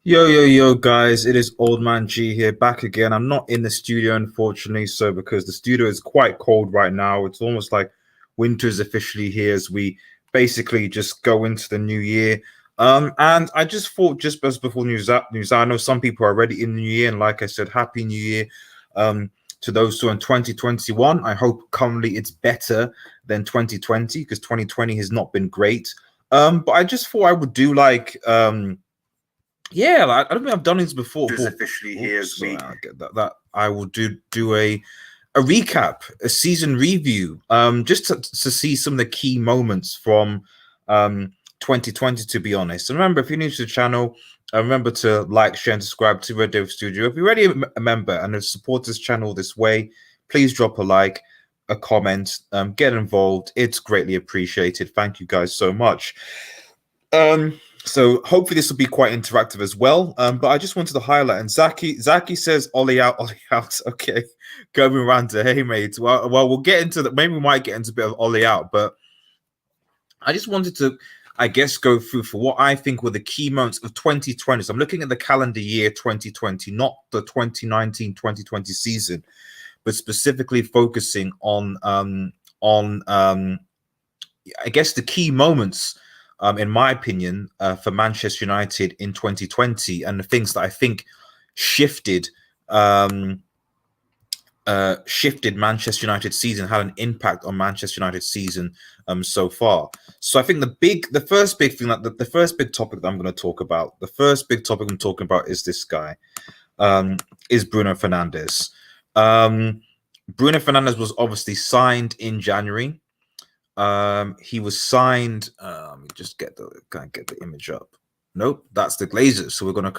Yo, guys, it is Old Man G here, back again. I'm not in the studio, unfortunately, so because the studio is quite cold right now. It's almost like winter is officially here as we basically just go into the new year. And I just thought, just as before news, I know some people are already in the new year, and like I said, Happy New Year. To those who are in 2021, I hope currently it's better than 2020 because 2020 has not been great. But I just thought I would do yeah, I don't think I've done this before. Is officially here as Sorry, we I get that I will do a recap, a season review, just to see some of the key moments from 2020. To be honest, and remember, if you're new to the channel, remember to like, share, and subscribe to Red Dev Studio. If you're already a member and have supported this channel this way, please drop a like, a comment, get involved. It's greatly appreciated. Thank you guys so much. So hopefully this will be quite interactive as well. But I just wanted to highlight, and Zaki says Ollie out, Ollie out. Okay, going around to hey mates. Well, we'll get into that. Maybe we might get into a bit of Ollie out, but I just wanted to, I guess, go through for what I think were the key moments of 2020. So I'm looking at the calendar year 2020, not the 2019-2020 season, but specifically focusing on I guess the key moments, in my opinion, for Manchester United in 2020, and the things that I think shifted shifted Manchester United season, had an impact on Manchester United season so far. So I think the first big thing, that the first big topic that I'm going to talk about, the first big topic I'm talking about is this guy, is Bruno Fernandez. Bruno Fernandez was obviously signed in January. He was signed. Let me just get the image up. Nope, that's the Glazers. So we're gonna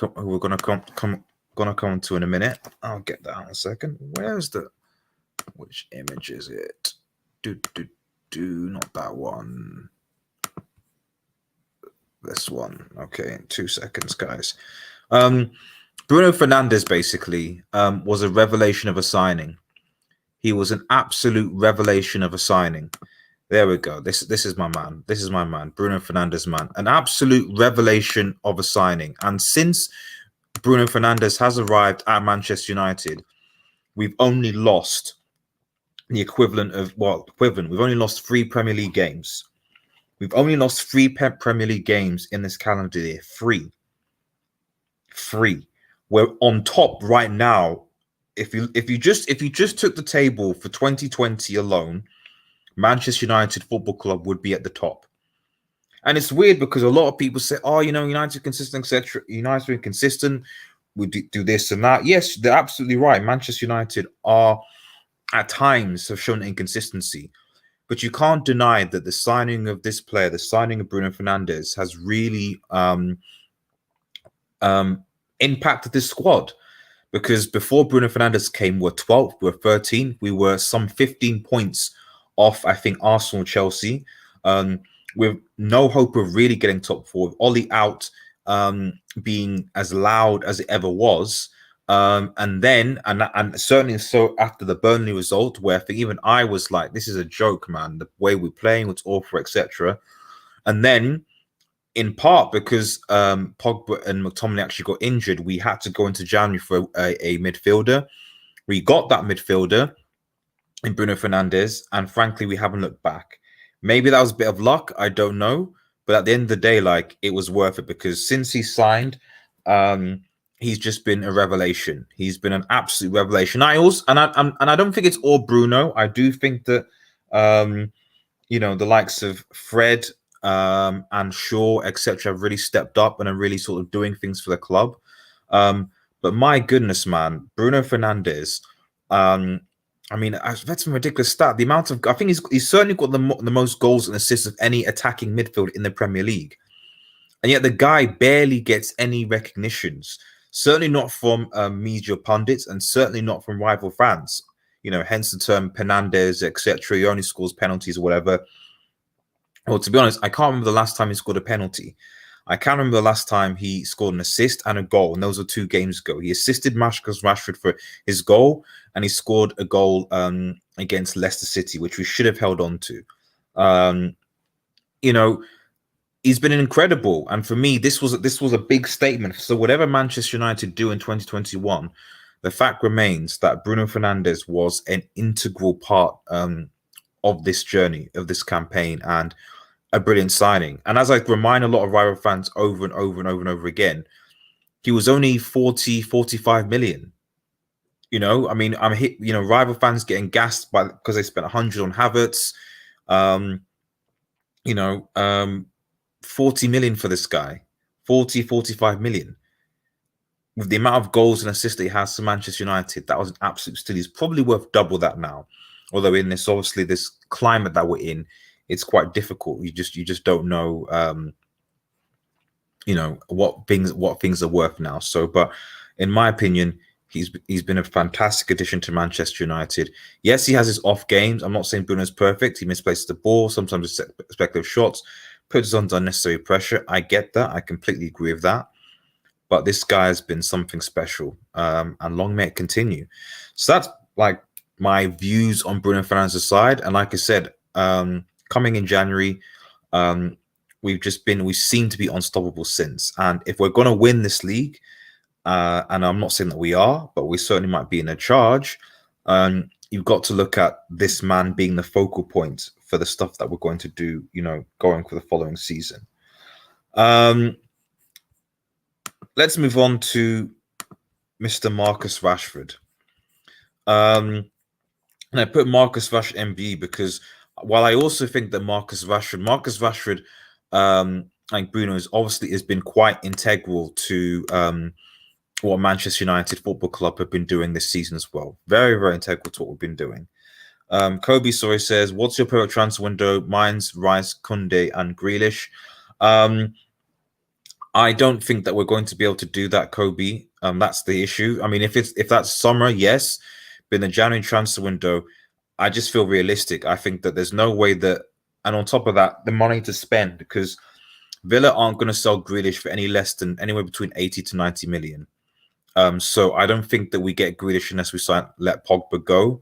come to in a minute. I'll get that in a second. Which image is it? Not that one. This one. Okay, 2 seconds, guys. Bruno Fernandez basically was a revelation of a signing. He was an absolute revelation of a signing. There we go. This is my man. This is my man, Bruno Fernandes, man. An absolute revelation of a signing. And since Bruno Fernandes has arrived at Manchester United, we've only lost the equivalent of, we've only lost 3 Premier League games. We've only lost 3 Premier League games in this calendar year. 3. We're on top right now. If you just took the table for 2020 alone, Manchester United Football Club would be at the top. And it's weird because a lot of people say, oh, United consistent, etc. United are inconsistent. We do this and that. Yes, they're absolutely right. Manchester United are, at times, have shown inconsistency. But you can't deny that the signing of this player, the signing of Bruno Fernandes, has really impacted this squad. Because before Bruno Fernandes came, we're 12th, we're 13th. We were some 15 points off, I think, Arsenal, Chelsea, with no hope of really getting top 4. With Ollie out, being as loud as it ever was, and certainly so after the Burnley result, where I think even I was like, this is a joke, man. The way we're playing, what's awful, etc. And then, in part because Pogba and McTominay actually got injured, we had to go into January for a midfielder. We got that midfielder in Bruno Fernandes, and frankly, we haven't looked back. Maybe that was a bit of luck, I don't know, but at the end of the day, like, it was worth it because since he signed, he's just been a revelation. He's been an absolute revelation. I don't think it's all Bruno. I do think that the likes of Fred and Shaw, etc., have really stepped up and are really sort of doing things for the club. But my goodness, man, Bruno Fernandes. I mean, that's a ridiculous stat. The amount of, I think he's certainly got the most goals and assists of any attacking midfield in the Premier League, and yet the guy barely gets any recognitions. Certainly not from media pundits, and certainly not from rival fans. Hence the term Fernandes, etc. He only scores penalties or whatever. Well, to be honest, I can't remember the last time he scored a penalty. I can't remember the last time he scored an assist and a goal, and those were 2 games ago. He assisted Marcus Rashford for his goal, and he scored a goal against Leicester City, which we should have held on to. he's been incredible. And for me, this was a big statement. So whatever Manchester United do in 2021, the fact remains that Bruno Fernandez was an integral part of this journey, of this campaign, and a brilliant signing. And as I remind a lot of rival fans over and over and over and over again, he was only 45 million. You know, I mean, I'm hit, you know, rival fans getting gassed by because they spent 100 on Havertz. Um, you know, 40 million for this guy, 45 million. With the amount of goals and assists that he has for Manchester United, that was an absolute steal. He's probably worth double that now. Although in this, obviously, this climate that we're in, it's quite difficult. You just don't know, you know, what things are worth now. So, but in my opinion, he's been a fantastic addition to Manchester United. Yes, he has his off games. I'm not saying Bruno's perfect. He misplaces the ball. Sometimes it's speculative shots, puts us under unnecessary pressure. I get that. I completely agree with that. But this guy has been something special, and long may it continue. So that's like my views on Bruno Fernandes' side. And like I said, coming in January, we seem to be unstoppable since. And if we're going to win this league, and I'm not saying that we are, but we certainly might be in a charge, you've got to look at this man being the focal point for the stuff that we're going to do, you know, going for the following season. Let's move on to Mr. Marcus Rashford. And I put Marcus Rashford MB because while I also think that Marcus Rashford, like Bruno, has been quite integral to what Manchester United Football Club have been doing this season as well. Very, very integral to what we've been doing. Kobe Sorry says, "What's your favorite transfer window?" Mine's Rice, Kunde, and Grealish. I don't think that we're going to be able to do that, Kobe. That's the issue. I mean, if that's summer, yes, but in the January transfer window, I just feel realistic. I think that there's no way that, and on top of that, the money to spend, because Villa aren't going to sell Grealish for any less than anywhere between 80 to 90 million. So I don't think that we get Grealish unless we let Pogba go.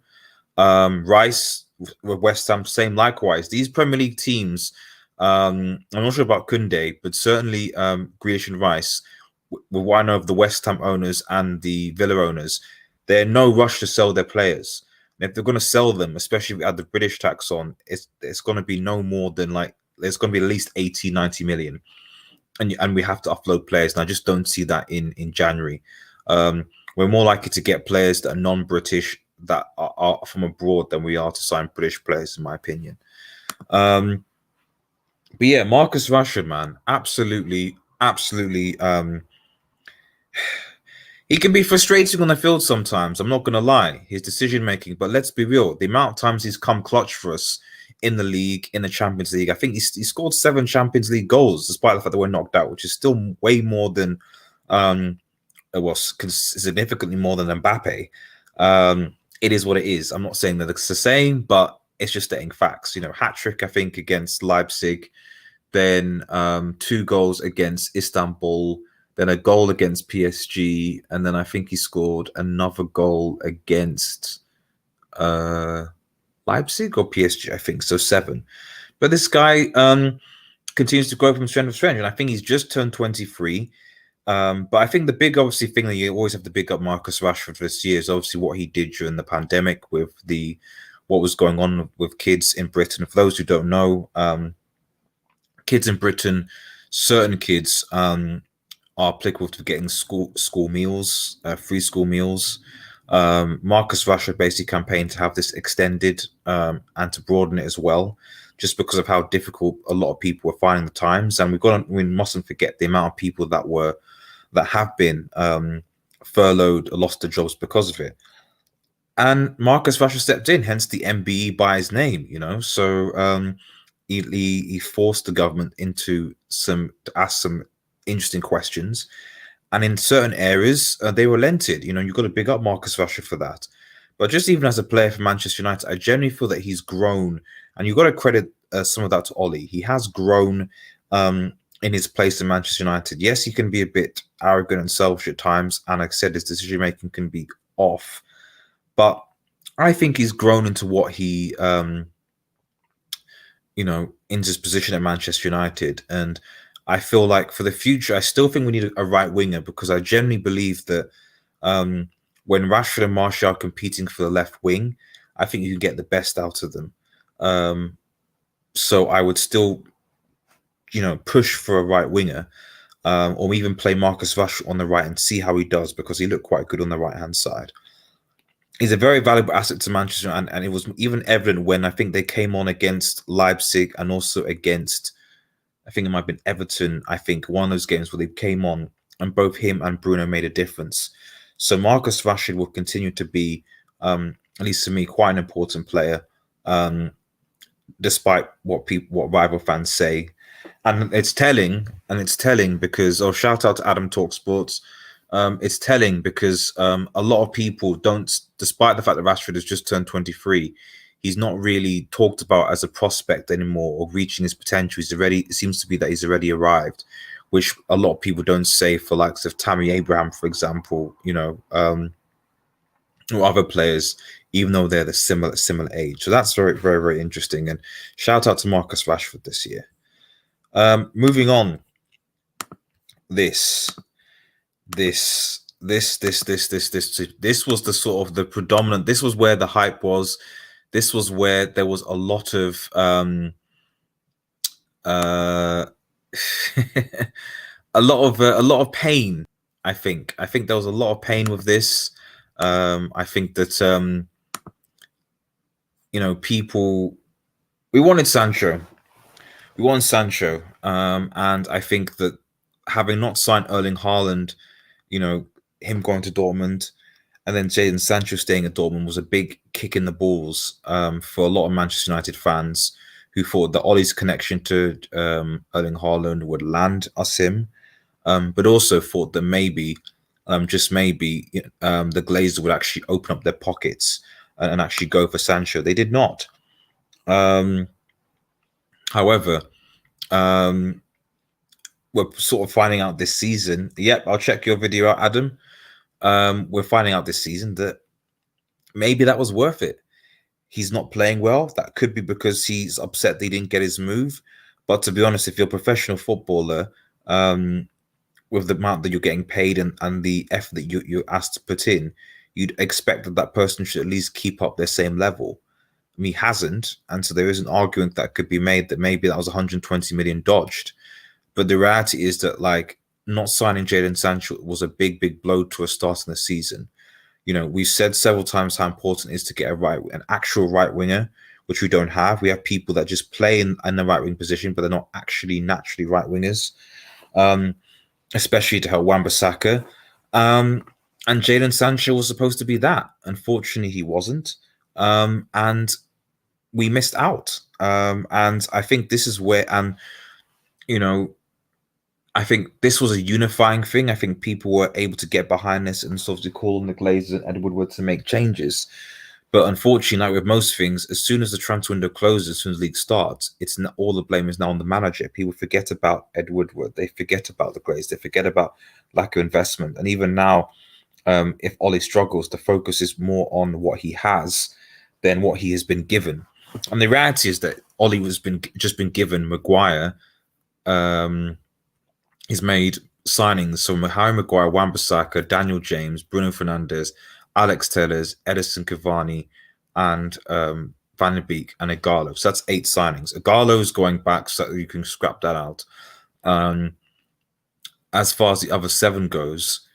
Rice with West Ham, same likewise. These Premier League teams, I'm not sure about Kunde, but certainly Grealish and Rice, with one of the West Ham owners and the Villa owners, they're in no rush to sell their players. And if they're going to sell them, especially if we add the British tax on, it's going to be no more than there's going to be at least 80, 90 million. And we have to offload players. And I just don't see that in January. We're more likely to get players that are non-British, that are from abroad, than we are to sign British players, in my opinion. But yeah, Marcus Rashford, man, absolutely. He can be frustrating on the field sometimes. I'm not going to lie, his decision making. But let's be real, the amount of times he's come clutch for us in the league, in the Champions League. I think he scored 7 Champions League goals, despite the fact that we're knocked out, which is still way more than, significantly more than Mbappe. It is what it is. I'm not saying that it's the same, but it's just stating facts. You know, hat-trick, I think, against Leipzig, then 2 goals against Istanbul, then a goal against PSG, and then I think he scored another goal against Leipzig or PSG, I think. So 7. But this guy continues to grow from strength to strength, and I think he's just turned 23. But I think the big, obviously, thing that you always have to big up Marcus Rashford for this year is obviously what he did during the pandemic with what was going on with kids in Britain. For those who don't know, kids in Britain, certain kids are applicable to getting school meals, free school meals. Marcus Rashford basically campaigned to have this extended and to broaden it as well, just because of how difficult a lot of people were finding the times. And we mustn't forget the amount of people that have been furloughed or lost their jobs because of it. And Marcus Rashford stepped in, hence the MBE by his name, you know. So he forced the government to ask some interesting questions. And in certain areas, they relented. You know, you've got to big up Marcus Rashford for that. But just even as a player for Manchester United, I genuinely feel that he's grown. And you've got to credit some of that to Ollie. He has grown in his place in Manchester United. Yes, he can be a bit arrogant and selfish at times. And like I said, his decision-making can be off. But I think he's grown into what he, into his position at Manchester United. And I feel like for the future, I still think we need a right winger, because I generally believe that when Rashford and Martial are competing for the left wing, I think you can get the best out of them. So I would still, push for a right winger, or even play Marcus Rashford on the right and see how he does, because he looked quite good on the right-hand side. He's a very valuable asset to Manchester, and it was even evident when I think they came on against Leipzig and also against, I think it might have been Everton, I think, one of those games where they came on and both him and Bruno made a difference. So Marcus Rashford will continue to be, at least to me, quite an important player, despite what rival fans say. And it's telling, because, shout out to Adam Talk Sports. It's telling because a lot of people don't, despite the fact that Rashford has just turned 23, he's not really talked about as a prospect anymore or reaching his potential. It seems to be that he's already arrived, which a lot of people don't say for likes of Tammy Abraham, for example, or other players, even though they're the similar age. So that's very, very, very interesting. And shout out to Marcus Rashford this year. Moving on. This was the sort of the predominant. This was where the hype was. This was where there was a lot of a lot of pain. I think there was a lot of pain with this. I think that people, we wanted Sancho. And I think that having not signed Erling Haaland, him going to Dortmund, and then Jadon Sancho staying at Dortmund was a big kick in the balls for a lot of Manchester United fans who thought that Ollie's connection to Erling Haaland would land us him, but also thought that maybe, just maybe, the Glazers would actually open up their pockets and actually go for Sancho. They did not. However, we're sort of finding out this season. Yep, I'll check your video out, Adam. We're finding out this season that maybe that was worth it. He's not playing well. That could be because he's upset that he didn't get his move. But to be honest, if you're a professional footballer, with the amount that you're getting paid and the effort that you're asked to put in, you'd expect that person should at least keep up their same level. I mean, he hasn't, and so there is an argument that could be made that maybe that was 120 million dodged. But the reality is that, like, not signing Jadon Sancho was a big, big blow to a start in the season. We've said several times how important it is to get an actual right winger, which we don't have. We have people that just play in the right wing position, but they're not actually naturally right wingers, especially to help Wan-Bissaka. And Jadon Sancho was supposed to be that. Unfortunately, he wasn't. And we missed out. And I think this is where, I think this was a unifying thing. I think people were able to get behind this and sort of call on the Glazers and Woodward to make changes. But unfortunately, like with most things, as soon as the transfer window closes, as soon as the league starts, all the blame is now on the manager. People forget about Ed Woodward. They forget about the Glazers. They forget about lack of investment. And even now, if Ollie struggles, the focus is more on what he has than what he has been given. And the reality is that Ollie was just been given Maguire. He's made signings. So Harry Maguire, Wan-Bissaka, Daniel James, Bruno Fernandez, Alex Telles, Edison Cavani, and Van de Beek and Igalo. So that's 8 signings. Igalo is going back, so you can scrap that out. As far as the other 7 goes,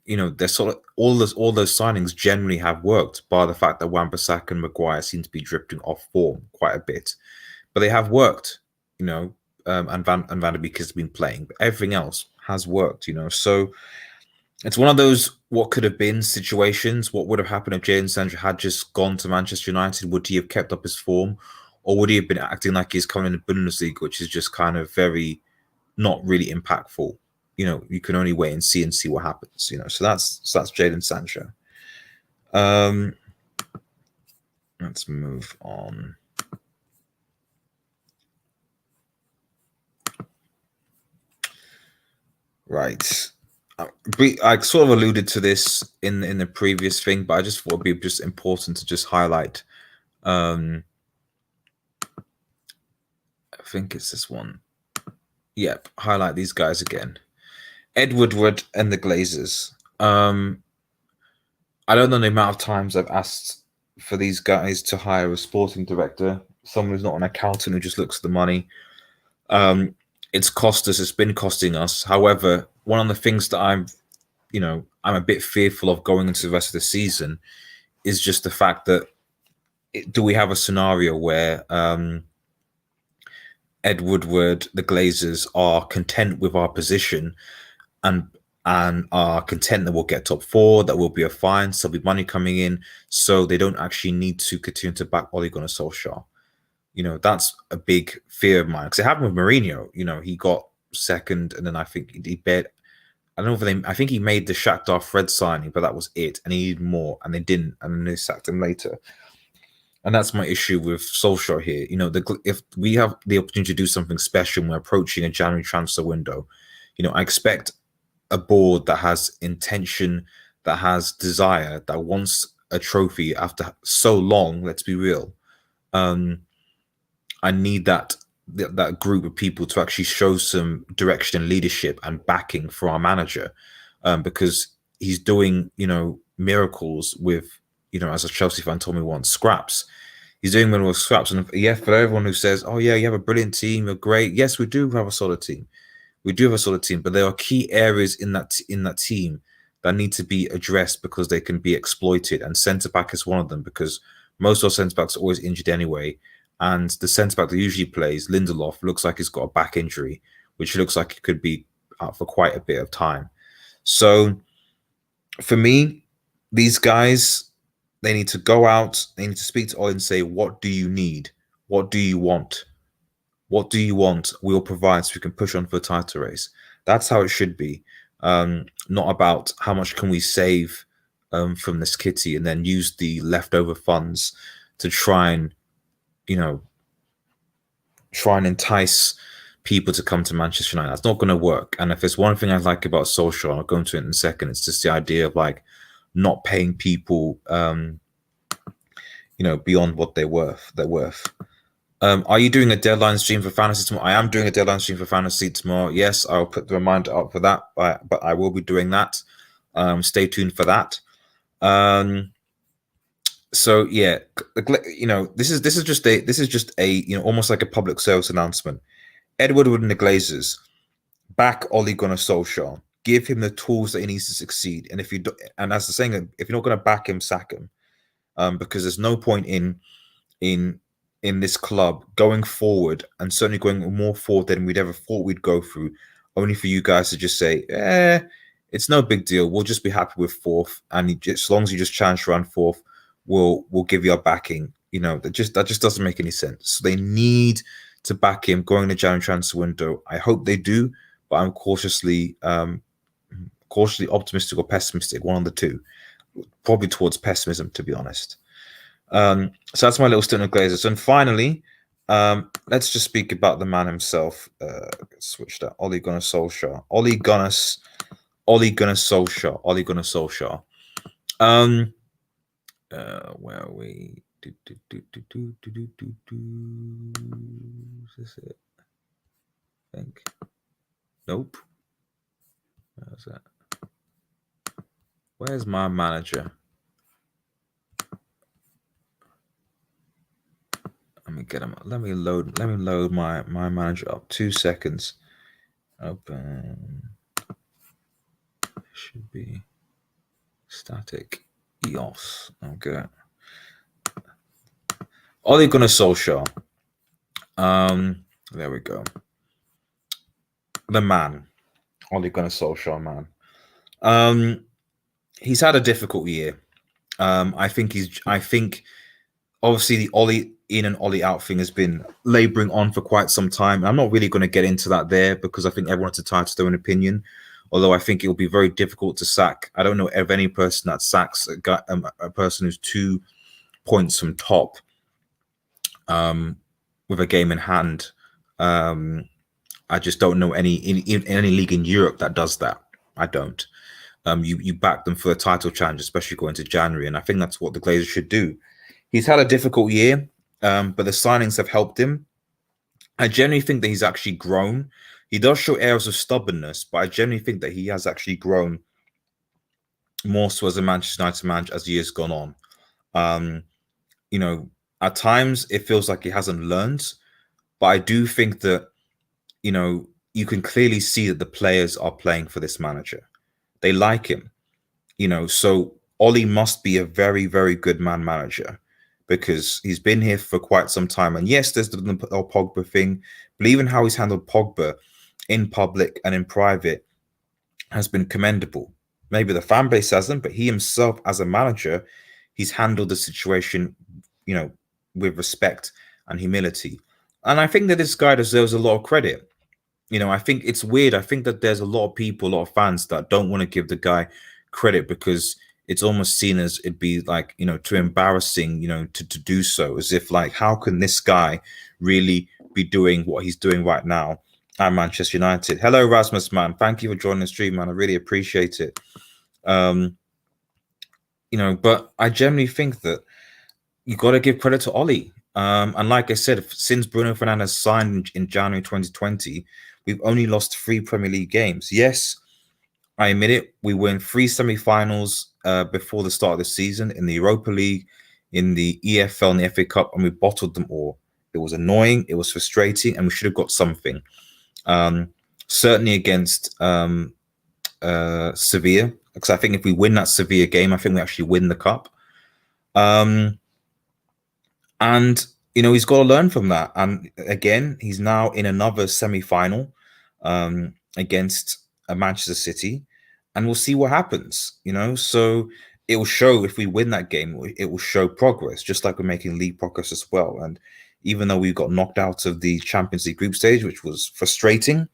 they're sort of all those signings generally have worked, bar the fact that Wan-Bissaka and Maguire seem to be drifting off form quite a bit, but they have worked. And Van de Beek has been playing, but everything else has worked. So it's one of those what could have been situations. What would have happened if Jadon Sancho had just gone to Manchester United? Would he have kept up his form, or would he have been acting like he's coming in the Bundesliga, which is just kind of very not really impactful? You can only wait and see what happens. So that's Jadon Sancho. Let's move on. Right. I sort of alluded to this in the previous thing, but I just thought it'd be just important to just highlight think it's this one. Yep, highlight these guys again. Ed Woodward and the Glazers. I don't know the amount of times I've asked for these guys to hire a sporting director, someone who's not an accountant who just looks at the money. It's cost us. It's been costing us. However, one of the things that I'm a bit fearful of going into the rest of the season is just the fact that do we have a scenario where Ed Woodward, the Glazers, are content with our position and are content that we'll get top four, that will be a fine, so there'll be money coming in, so they don't actually need to continue to back Ole Gunnar Solskjaer. That's a big fear of mine, because it happened with Mourinho. He got second, and then I think he bet. I don't know if I think he made the Shakhtar Fred signing, but that was it, and he needed more, and they didn't, and then they sacked him later. And that's my issue with Solskjaer here. If we have the opportunity to do something special, and we're approaching a January transfer window. I expect a board that has intention, that has desire, that wants a trophy after so long. Let's be real. I need that group of people to actually show some direction and leadership and backing for our manager, because he's doing miracles with as a Chelsea fan told me once, scraps. He's doing miracles with scraps. And yeah, for everyone who says, oh yeah, you have a brilliant team, you're great. Yes, we do have a solid team. We do have a solid team, but there are key areas in that team that need to be addressed because they can be exploited, and centre back is one of them, because most of our centre backs are always injured anyway. And the centre back that usually plays, Lindelof, looks like he's got a back injury, which looks like it could be out for quite a bit of time. So for me, these guys, they need to go out, they need to speak to Ole and say, what do you need? What do you want? What do you want? We'll provide so we can push on for a title race. That's how it should be. Not about how much can we save from this kitty and then use the leftover funds to try and entice people to come to Manchester United. That's not going to work. And if there's one thing I like about Solskjaer, I'll go into it in a second, it's just the idea of not paying people beyond what they're worth. Are you doing a deadline stream for fantasy tomorrow? I am doing a deadline stream for fantasy tomorrow. Yes, I'll put the reminder up for that, but I will be doing that. Stay tuned for that. So yeah, this is just a almost like a public service announcement. Ed Woodward and the Glazers, back Ole Gunnar Solskjaer. Give him the tools that he needs to succeed. And if you do, and as the saying, if you're not going to back him, sack him, because there's no point in this club going forward, and certainly going more forward than we'd ever thought we'd go through, only for you guys to just say, it's no big deal. We'll just be happy with fourth, and as long as you just challenge around fourth, we'll give you our backing. That just doesn't make any sense. So they need to back him going to January transfer window. I hope they do, but I'm cautiously optimistic or pessimistic, one of the two. Probably towards pessimism, to be honest. So that's my little stint of Glazers. And finally, let's just speak about the man himself. Switch that. Ole Gunnar Solskjaer. Ole Gunnar Solskjaer. Where are we? Is this it? I think. Nope. Where's that? Where's my manager? Let me get him. Let me load my manager up. 2 seconds. Open. Should be static. EOS. Okay. Ole Gunnar Solskjaer. There we go. The man. Ole Gunnar Solskjaer, man. He's had a difficult year. I think obviously the Ole in and Ole out thing has been labouring on for quite some time. I'm not really going to get into that there, because I think everyone's entitled to their own opinion. Although I think it will be very difficult to sack. I don't know of any person that sacks a person who's 2 points from top with a game in hand. I just don't know any league in Europe that does that. I don't. You back them for the title challenge, especially going to January, and I think that's what the Glazers should do. He's had a difficult year, but the signings have helped him. I genuinely think that he's actually grown. He does show areas of stubbornness, but I genuinely think that he has actually grown more so as a Manchester United manager as the years gone on. Um, you know, at times it feels like he hasn't learned, but I do think that, you can clearly see that the players are playing for this manager. They like him, so Ollie must be a very, very good man manager because he's been here for quite some time. And yes, there's the Pogba thing, but even how he's handled Pogba in public and in private has been commendable. Maybe the fan base hasn't, but he himself, as a manager, he's handled the situation, with respect and humility. And I think that this guy deserves a lot of credit. I think it's weird. I think that there's a lot of people, a lot of fans that don't want to give the guy credit because it's almost seen as it'd be like, too embarrassing, to do so. As if like, how can this guy really be doing what he's doing right now at Manchester United? Hello, Rasmus, man. Thank you for joining the stream, man. I really appreciate it. But I generally think that you got to give credit to Ollie. And like I said, since Bruno Fernandez signed in January 2020, we've only lost 3 Premier League games. Yes, I admit it. We were in 3 semi-finals before the start of the season in the Europa League, in the EFL and the FA Cup, and we bottled them all. It was annoying. It was frustrating, and we should have got something. Certainly against Sevilla, because I think if we win that Sevilla game, I think we actually win the cup. And, he's got to learn from that. And again, he's now in another semi-final against Manchester City. And we'll see what happens, So it will show if we win that game, it will show progress, just like we're making league progress as well. And even though we got knocked out of the Champions League group stage, which was frustrating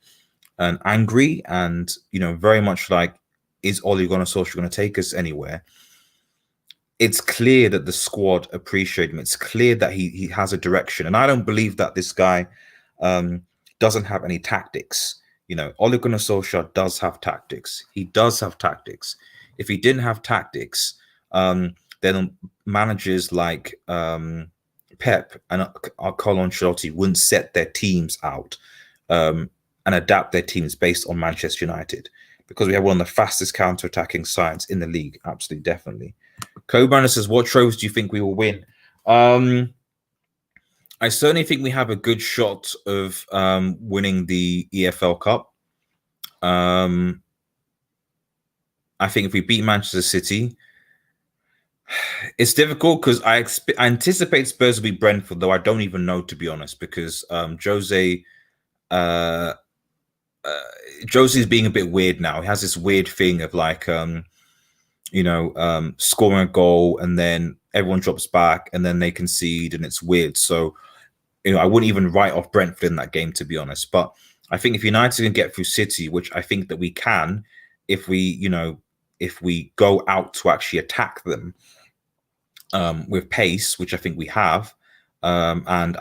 and angry and, very much like, is Ole Gunnar Solskjaer going to take us anywhere? It's clear that the squad appreciate him. It's clear that he has a direction. And I don't believe that this guy doesn't have any tactics. Ole Gunnar Solskjaer does have tactics. He does have tactics. If he didn't have tactics, then managers like Pep and Carlo Ancelotti wouldn't set their teams out and adapt their teams based on Manchester United, because we have one of the fastest counter-attacking sides in the league. Absolutely, definitely. Co-Brandon says, what trophies do you think we will win? I certainly think we have a good shot of winning the EFL Cup. I think if we beat Manchester City, it's difficult because I anticipate Spurs will be Brentford, though I don't even know, to be honest, because Jose's being a bit weird now. He has this weird thing of like, scoring a goal and then everyone drops back and then they concede and it's weird. So, I wouldn't even write off Brentford in that game, to be honest. But I think if United can get through City, which I think that we can, if we go out to actually attack them with pace, which I think we have, and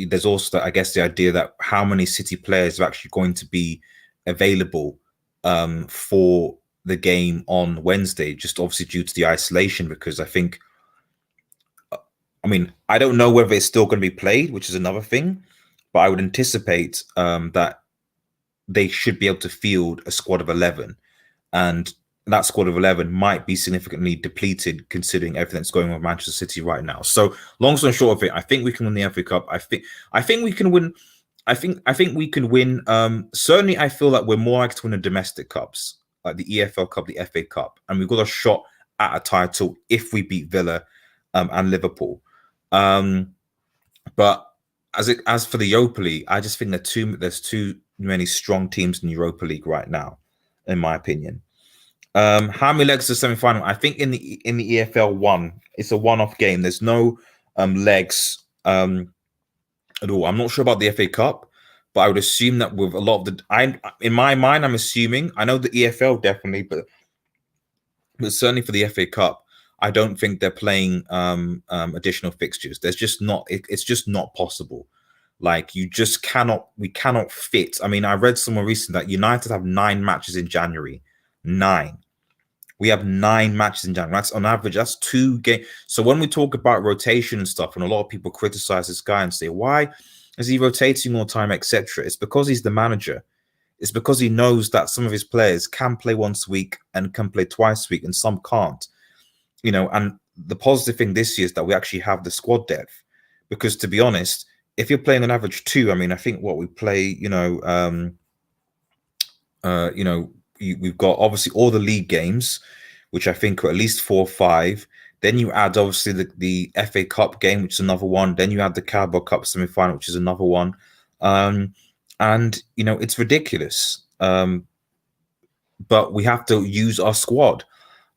there's also, I guess, the idea that how many City players are actually going to be available for the game on Wednesday, just obviously due to the isolation, because I think, I don't know whether it's still going to be played, which is another thing, but I would anticipate that they should be able to field a squad of 11, and that squad of 11 might be significantly depleted considering everything that's going on with Manchester City right now. So long story short of it, I think we can win the FA Cup. I think we can win. I think we can win. Certainly, I feel like we're more likely to win the domestic cups, like the EFL Cup, the FA Cup, and we've got a shot at a title if we beat Villa and Liverpool. But as for the Europa League, I just think there's too many strong teams in the Europa League right now, in my opinion. How many legs to the semi-final? I think in the EFL 1, it's a one-off game. There's no legs at all. I'm not sure about the FA Cup, but I would assume that with a lot of in my mind, I'm assuming, I know the EFL definitely, but certainly for the FA Cup, I don't think they're playing additional fixtures. There's just not. It's just not possible. Like, we cannot fit. I read somewhere recently that United have 9 matches in January. 9. We have 9 matches in January. That's on average. That's 2 games. So when we talk about rotation and stuff, and a lot of people criticize this guy and say, why Is he rotating more time, etc.? It's because he's the manager. It's because he knows that some of his players can play once a week and can play twice a week, and some can't. And the positive thing this year is that we actually have the squad depth. Because to be honest, if you're playing on average two, I mean, I think what we play, we've got obviously all the league games, which I think are at least 4 or 5. Then you add obviously the FA Cup game, which is another one. Then you add the Carabao Cup semi-final, which is another one. And it's ridiculous. But we have to use our squad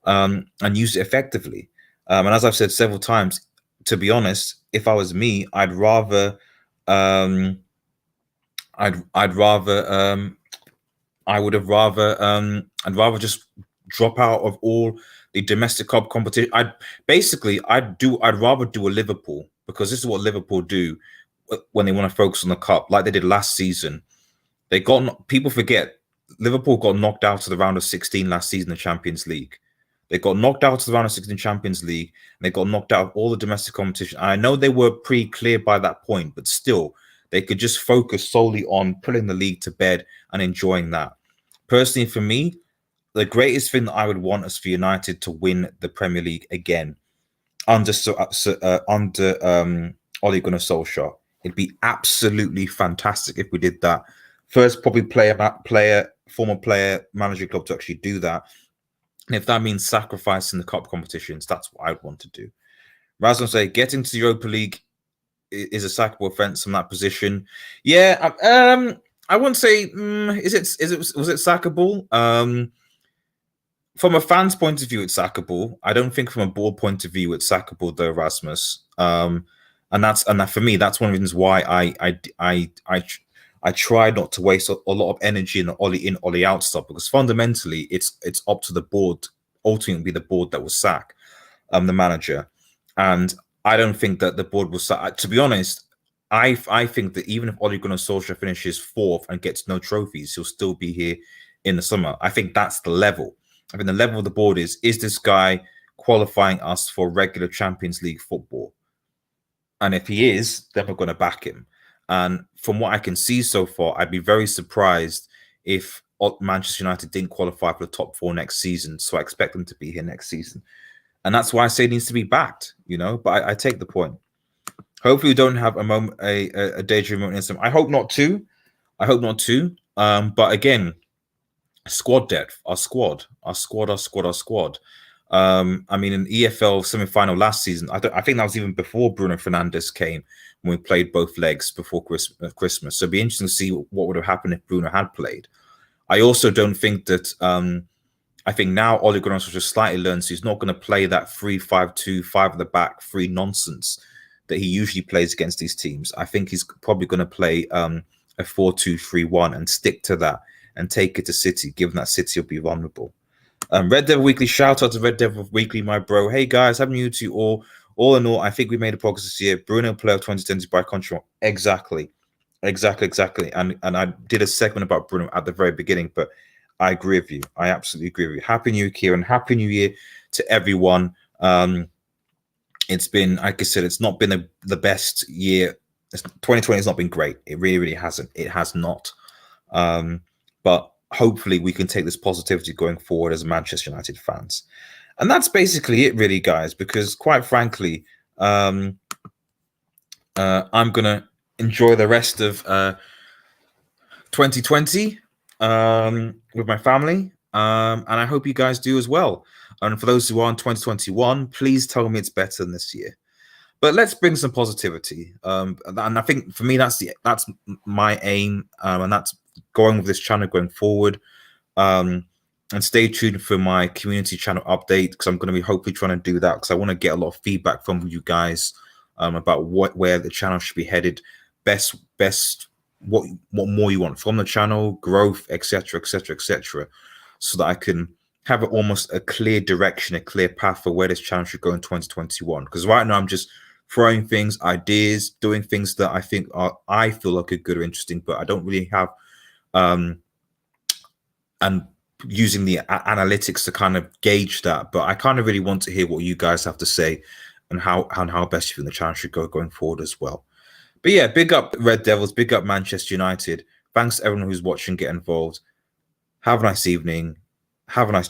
and use it effectively. And as I've said several times, to be honest, if I was me, I'd rather just drop out of all the domestic cup competition. I'd rather do a Liverpool, because this is what Liverpool do when they want to focus on the cup, like they did last season. People forget Liverpool got knocked out of the round of 16 last season in the Champions League. They got knocked out of the round of 16 Champions League, and they got knocked out of all the domestic competition. I know they were pretty clear by that point, but still, they could just focus solely on putting the league to bed and enjoying that. Personally, for me, the greatest thing that I would want is for United to win the Premier League again under Ole Gunnar Solskjaer. It'd be absolutely fantastic if we did that. First, probably former player, manager club to actually do that. And if that means sacrificing the cup competitions, that's what I'd want to do. Razvan say, getting to the Europa League is a sackable offence from that position. Yeah, I wouldn't say was it sackable? From a fan's point of view, it's sackable. I don't think from a board point of view it's sackable though, Rasmus. And that for me, that's one of the reasons why I try not to waste a lot of energy in the Ollie in, Ollie out stuff, because fundamentally it's up to the board, ultimately the board that will sack the manager. And I don't think that the board will sack. To be honest, I think that even if Ole Gunnar Solskjaer finishes 4th and gets no trophies, he'll still be here in the summer. I think that's the level. I think the level of the board is this guy qualifying us for regular Champions League football? And if he is, then we're going to back him. And from what I can see so far, I'd be very surprised if Manchester United didn't qualify for the top 4 next season. So I expect them to be here next season. And that's why I say it needs to be backed, but I take the point. Hopefully we don't have a daydream moment incident. I hope not too. But again, squad depth, our squad. I mean, in EFL semi-final last season, I think that was even before Bruno Fernandez came, when we played both legs before Christmas. So it'd be interesting to see what would have happened if Bruno had played. I also don't think that. I think now Ole Gunnar Solskjaer just slightly learns he's not going to play that 3-5-2, 5 at the back, 3 nonsense that he usually plays against these teams. I think he's probably going to play a 4-2-3-1 and stick to that and take it to City, given that City will be vulnerable. Red Devil Weekly, shout out to Red Devil Weekly, my bro. Hey guys, happy new year to you all. All in all, I think we made a progress this year. Bruno, player of 2020 by country. Exactly. And I did a segment about Bruno at the very beginning, but I agree with you. I absolutely agree with you. Happy New Year, Kieran. Happy New Year to everyone. It's been, like I said, it's not been the best year. 2020 has not been great. It really, really hasn't. It has not. But hopefully we can take this positivity going forward as Manchester United fans. And that's basically it, really, guys, because quite frankly, I'm going to enjoy the rest of 2020 with my family. And I hope you guys do as well. And for those who are in 2021, please tell me it's better than this year. But let's bring some positivity. And I think for me, that's my aim. And that's going with this channel going forward. And stay tuned for my community channel update, because I'm going to be hopefully trying to do that, because I want to get a lot of feedback from you guys about where the channel should be headed, best what more you want from the channel, growth, etc., so that I can have almost a clear direction, a clear path for where this channel should go in 2021. Because right now I'm just throwing things, ideas, doing things that I feel like are good or interesting, but I don't really have and using the analytics to kind of gauge that. But I kind of really want to hear what you guys have to say and how best you think the channel should go going forward as well. But yeah, big up Red Devils, big up Manchester United. Thanks to everyone who's watching, get involved. Have a nice evening. Have a nice